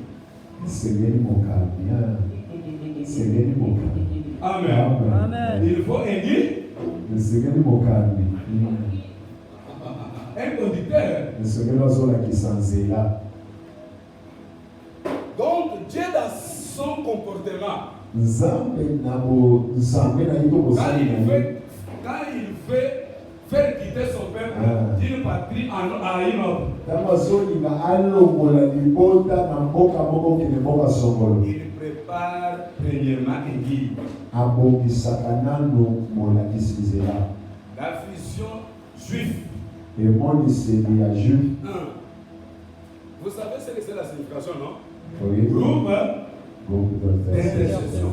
esengeli mokambi. Esengeli mokambi. Amen. Amen. Il faut un guide, Esengeli mokambi. un conducteur. Esengeli azolakisa nzela. Donc Dieu dans son comportement, Nzambe na nzambe na ye to bosali na ye. quand il veut faire quitter son peuple d'une patrie à une autre, Ntango azolinga alongola libota na mboka moko okende mboka songolo. il prépare premièrement un guide. Abongisaka nano molakisi nzela. La fusion juive. Emoniseli ya juif. Vous savez ce que c'est la signification, non? Oyebi Groupe groupe d'intercession.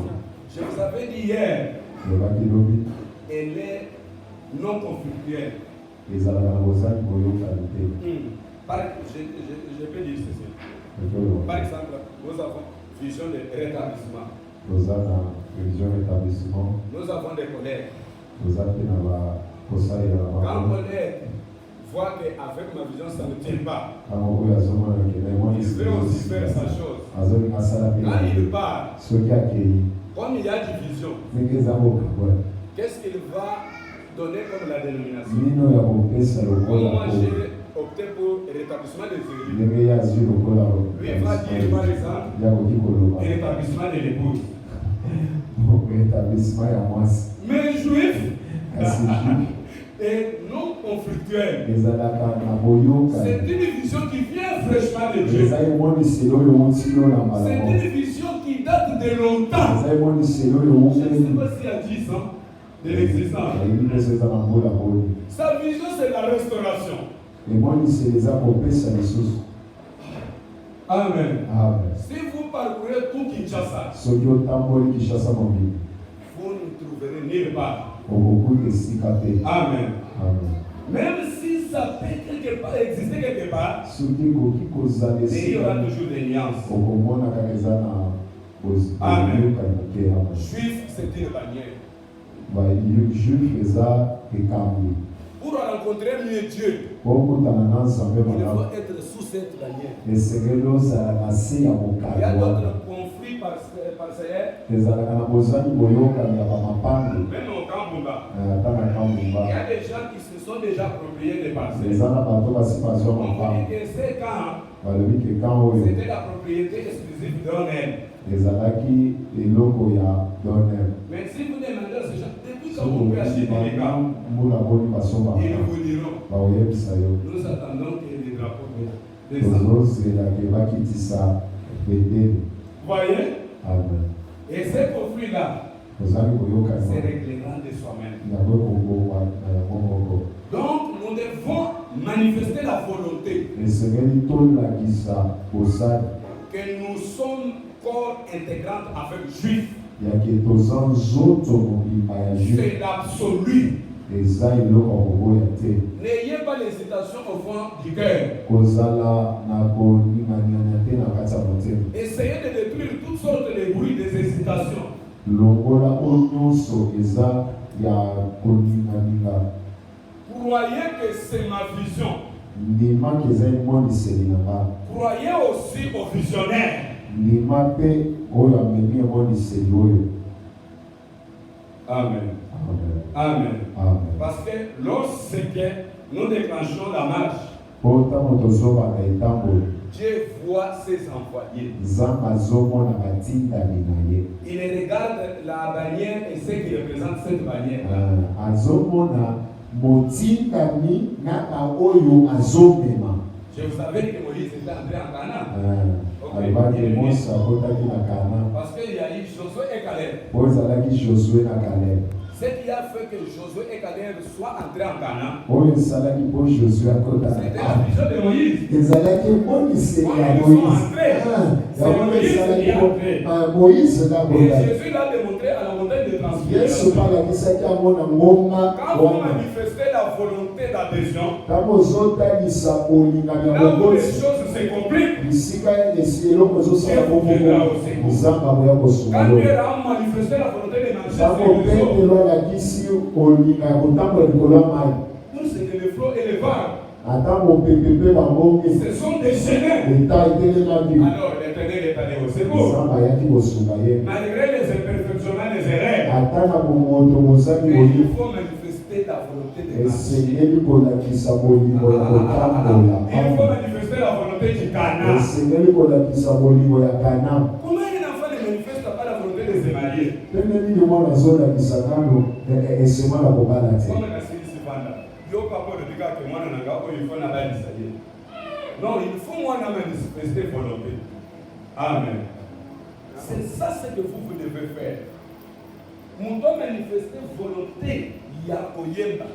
Je vous avais dit hier, lobaki lobi elle est non conflictuelle. ezalaka na bozali koyokana te. Je peux dire ceci. Par exemple, nous avons vision de rétablissement. Nous avons des collègues. Quand un collègue voit qu'avec ma vision ça ne tient pas, il veut aussi faire sa chose. Quand il part, comme il y a division, qu'est-ce qu'il va donner comme la dénomination? Moi j'ai opté pour le rétablissement des églises. Lui va dire par exemple le rétablissement de l'épouse. Mais juif et non conflictuel. C'est une vision qui vient fraîchement de Dieu. C'est une vision qui date de longtemps. Je ne sais pas s'il y a 10 ans de l'existence. Sa vision, c'est la restauration. Amen. Si vous parcourez tout Kinshasa, vous ne trouverez nulle part. Amen. Même si ça peut exister quelque part, mais il y aura toujours des nuances. Amen. Juif, c'est une bannière. Pour rencontrer mieux Dieu, il faut être sous cette bannière. Il y a d'autres conflits parcellaires. Même au Kambumba, il y a des gens qui se sont déjà appropriés des parcelles. On dit que ces camps, c'était la propriété exclusive d'un homme. Mais si vous demandez à ces gens, depuis quand vous pouvez acheter des camps, ils vous diront, nous attendons que les drapeaux descendent. Vous voyez? Et ces conflits-là, c'est réglera de soi-même. Donc, nous devons manifester la volonté que nous sommes corps intégrant avec Juifs. C'est l'absolu. N'ayez pas l'hésitation au fond du cœur. Essayez de détruire toutes sortes de bruits des hésitations. Croyez que c'est ma vision. Croyez aussi aux visionnaires. Amen. Amen. Parce que lorsque nous déclenchons la marche, Dieu voit ses envoyés. Il regarde la bannière et ce qui représente cette bannière. Je vous savais que Moïse était entré en Canaan. Parce qu'il y a eu Josué et Caleb. Ce qui a fait que Josué et Caleb soient entrés en Canaan, c'était la vision de Moïse. Quand ils sont entrés, c'est Moïse qui est entré. Et Jésus l'a démontré à la montagne de transfiguration. Quand vous manifestez la volonté d'adhésion, là où les choses se compliquent, Dieu vous viendra au secours. Quand Dieu a manifesté la volonté de marcher sur les eaux, pour ce que le flot et les vagues, ce sont des chaînes. Alors l'Éternel est allé au secours. Malgré les imperfections, les erreurs, mais il faut manifester la volonté de marcher. Il faut manifester la volonté du Canaan. Comment un enfant ne manifeste pas la volonté de se marier? Comme la non, il faut moi manifester volonté. Amen. C'est ça ce que vous devez faire. Nous devons manifester volonté. Yakoyemba.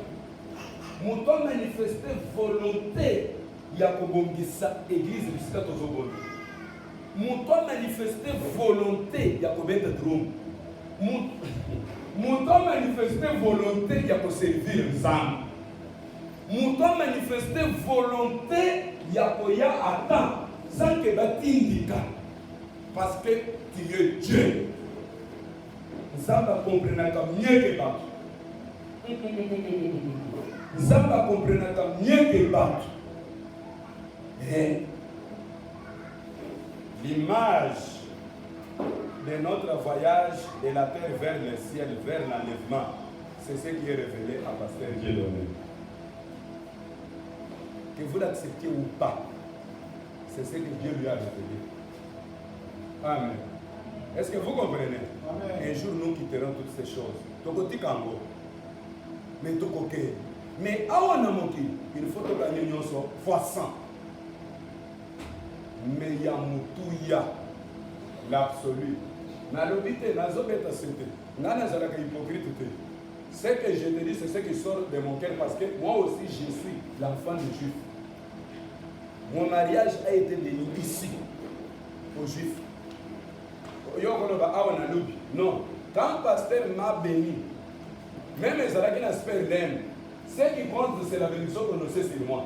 Nous devons manifester volonté. Yakobongisa église jusqu'à Tozobolo. Nous devons manifester volonté. Yakobeta drum. Nous devons manifester volonté. Yakoservir les âmes. Nous devons manifester volonté. Yakoya attend. sans que batindika, parce que tu es Dieu. Zamba comprenaka mieux que Bato. Zamba comprenaka mieux que Bato. L'image de notre voyage de la terre vers le ciel, vers l'enlèvement, c'est ce qui est révélé à Pasteur Dieudonné. Que vous l'acceptiez ou pas, c'est ce que Dieu lui a révélé. Amen. Est-ce que vous comprenez? Amen. Un jour, nous quitterons toutes ces choses. Tokoti Kango. Mais Tokoke. Mais Aonamoki, il faut que gagner fois 100. Mais il y a Moutouya, l'absolu. Nalobite, Nazobeta Sete. Nanazalaka hypocrite. Ce que je te dis, c'est ce qui sort de mon cœur parce que moi aussi, je suis l'enfant de Juif. Mon mariage a été béni ici, aux Juifs. Non, quand le pasteur m'a béni, même les Arabes n'aspirent l'aime. Ce qui compte, c'est la bénédiction prononcée sur moi.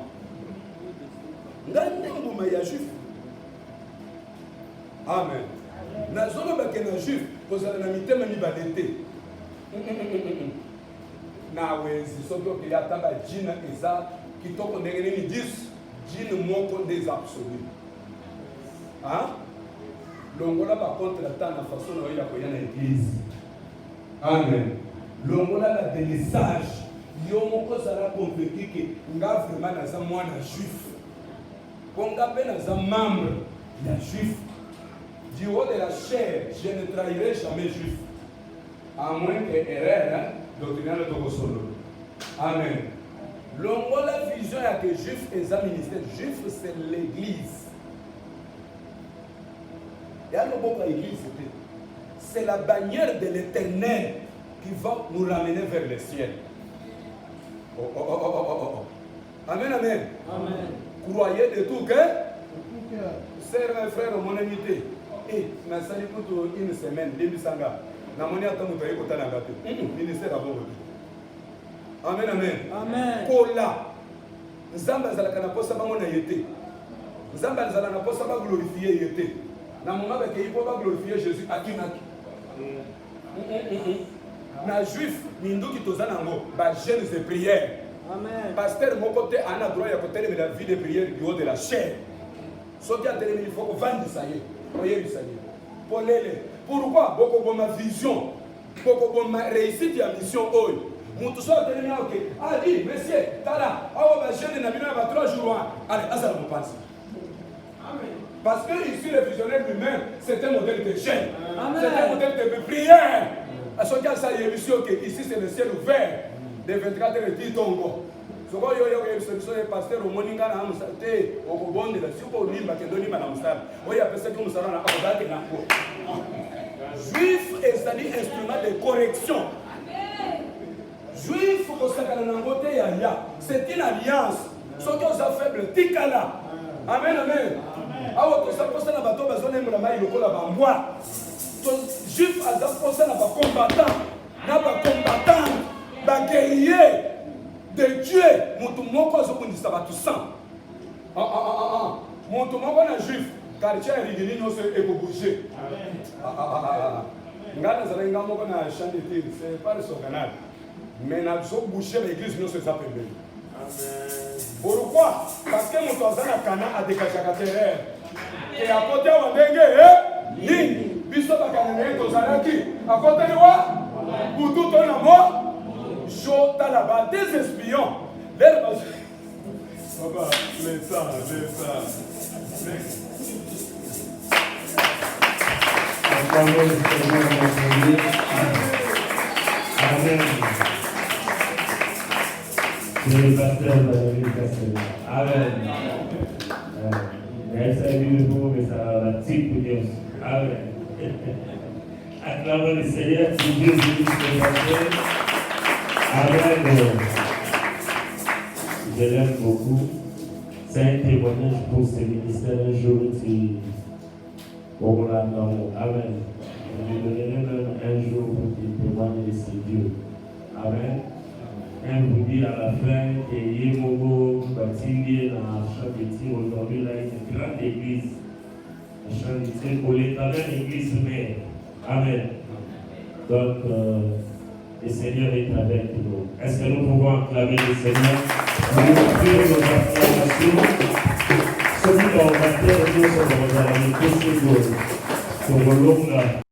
Il y a Juif. Amen. Na zone ba kena Juif, kozala na mitema mibalete. Na wezi soki ke ya taba jina eza kitoko ndenge ni 10 jina moko des absolus. Hein? Longola ba contre la temps na façon na ya koya na église. Amen. Longola la délaissage. Yo moko sala convaincu que nga vraiment na za mwana juif. Konga pe na za membre ya juif. Du haut de la chair, je ne trahirai jamais juif. À moins que erreur doctrinale de Kosolo. Amen. Longola vision ya que juif est un ministère. Juif c'est l'église. Il y a beaucoup d'église. C'est la bannière de l'éternel qui va nous ramener vers le ciel. Oh, oh, oh, oh, oh, oh. Amen, amen. Amen. Croyez de tout cœur. Sœur et frère, mon amitié. Et na sali pour une semaine, demi sanga. Na moni atamu tayi kota na gato. Ministère avant. Amen, amen. Amen. Kola. Nzamba zalaka na posa bango na yete. Nzamba zalaka na posa ba glorifier yete. Na monga ba ke ipo ba glorifier Jésus akinaki. Na juif minduki tozana ngo ba jeûnes et prières. Amen. Pasteur mon côté ana droit ya côté de la vie de prière du haut de la chair. Soki a télé il faut que vendre ça y est. Voyez ça y est. Polele. Pourquoi beaucoup de ma vision, beaucoup de ma réussite à mission oi. Mon tout ça télé na OK. Ah dit monsieur, tala, awa ba jeûne na bino ba 3 jours. Allez, azala mon pense. Amen. Parce que ici le visionnaire lui-même, c'est un modèle de jeûne. C'est un modèle de prière. À ce cas, ça y est, monsieur, ici c'est le ciel ouvert. De 24 heures et 10 tongo. Ce que je pasteur au Moninga na Musate, au Kobonde, la Suko Limba, qui donne ma Musar. Oui, après ça, nous allons à Juif est c'est-à-dire instrument de correction. Juif, c'est une alliance. Ce qui est faible, Tikala. Amen, amen. Ah, ouais, ça pose un bateau, besoin de la maille, le col à Bambois. Juif a posé un combattant, n'a pas combattant, un guerrier de Dieu. Mon tout le monde a tout sang. Mon tout le monde est juif, car Dieu est régulier, nous sommes bouger. C'est pas le canal. Mais nous sommes bouchés, l'église, nous sommes appelés. Pourquoi? Parce que mon toit à Cana a dégagé la terre. Et à côté, on a dit, ligne. Biso bakanene tozalaki à côté de moi pour tout ton amour jota là-bas des espions l'air papa laisse ça Amen. C'est le pasteur Valérie Castel. Amen. Essa é a vida do homem, essa tipo de Deus. Amen. Acclamons le Seigneur pour Jésus Christ. Amen. Je l'aime beaucoup. C'est un témoignage pour ce ministère. Un jour, Amen. Je lui donnerai même un jour pour qu'il témoigne de ce Dieu. Amen. Un vous dit la fin, et Yemogo, Batindi, dans Chambéty, aujourd'hui, là, une grande église. Chambéty, pour l'éternel église mère. Amen. Donc, le Seigneur est avec nous. Est-ce que nous pouvons acclamer le Seigneur? Nous offrir nos acclamations. Celui qui a battu, nous sommes dans la mission de Dieu.